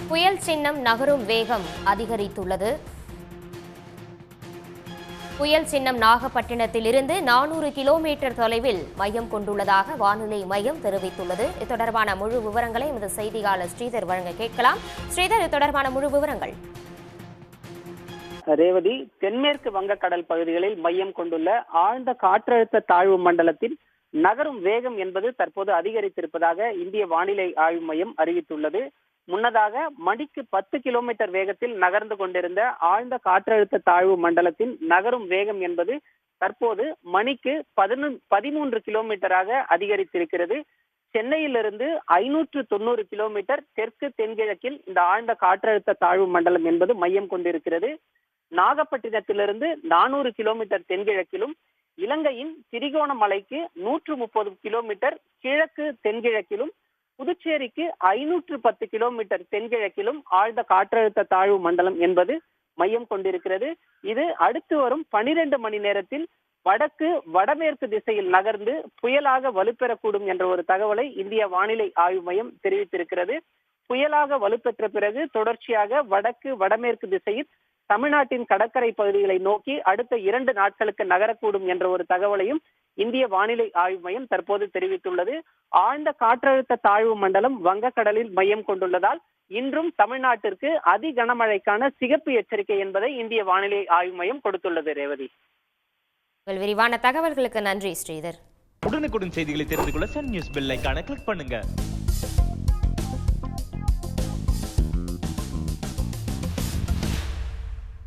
புயல் சின்னம் நகரும் வேகம் அதிகரித்துள்ளது. புயல் சின்னம் நாகப்பட்டினத்திலிருந்து 400 கிலோமீட்டர் தொலைவில் மையம் கொண்டுள்ளதாக வானிலை மையம் தெரிவித்துள்ளது. இது தொடர்பான முழு விவரங்களை எமது செய்தியாளர் ஸ்ரீதர் வழங்க கேட்கலாம். ஸ்ரீதர், இது தொடர்பான முழு விவரங்கள். ரேவதி, தென்மேற்கு வங்கக்கடல் பகுதிகளில் மையம் கொண்டுள்ள ஆழ்ந்த காற்றழுத்த தாழ்வு மண்டலத்தின் நகரும் வேகம் என்பது தற்போது அதிகரித்திருப்பதாக இந்திய வானிலை ஆய்வு மையம் அறிவித்துள்ளது. முன்னதாக மணிக்கு 10 கிலோமீட்டர் வேகத்தில் நகர்ந்து கொண்டிருந்த ஆழ்ந்த காற்றழுத்த தாழ்வு மண்டலத்தின் நகரும் வேகம் என்பது தற்போது மணிக்கு 13 கிலோமீட்டராக அதிகரித்திருக்கிறது. சென்னையிலிருந்து 590 கிலோமீட்டர் தெற்கு தென்கிழக்கில் இந்த ஆழ்ந்த காற்றழுத்த தாழ்வு மண்டலம் என்பது மையம் கொண்டிருக்கிறது. நாகப்பட்டினத்திலிருந்து 400 கிலோமீட்டர் தென்கிழக்கிலும், இலங்கையின் திரிகோணமலைக்கு 130 கிலோமீட்டர் கிழக்கு தென்கிழக்கிலும், புதுச்சேரிக்கு 510 கிலோமீட்டர் தென்கிழக்கிலும் ஆழ்ந்த காற்றழுத்த தாழ்வு மண்டலம் என்பது மையம் கொண்டிருக்கிறது. இது அடுத்து வரும் 12 மணி நேரத்தில் வடக்கு வடமேற்கு திசையில் நகர்ந்து புயலாக வலுப்பெறக்கூடும் என்ற ஒரு தகவலை இந்திய வானிலை ஆய்வு மையம் தெரிவித்திருக்கிறது. புயலாக வலுப்பெற்ற பிறகு தொடர்ச்சியாக வடக்கு வடமேற்கு திசையில் தமிழ்நாட்டின் கடற்கரை பகுதிகளை நோக்கி அடுத்த 2 நாட்களுக்கு நகரக்கூடும் என்ற ஒரு தகவலையும் இந்திய வானிலை ஆய்வு மையம் தற்போது தெரிவித்துள்ளது. ஆழ்ந்த காற்றழுத்த தாழ்வு மண்டலம் வங்கக்கடலில் மையம் கொண்டுள்ளதால் இன்றும் தமிழ்நாட்டிற்கு அதி கனமழைக்கான சிகப்பு எச்சரிக்கை என்பதை இந்திய வானிலை ஆய்வு மையம் கொடுத்துள்ளது. ரேவதி, விரிவான தகவல்களுக்கு நன்றி ஸ்ரீதர். உடனுக்குடன் செய்திகளை தெரிந்து கொள்ள சன் நியூஸ் பெல் ஐகானை கிளிக் பண்ணுங்க.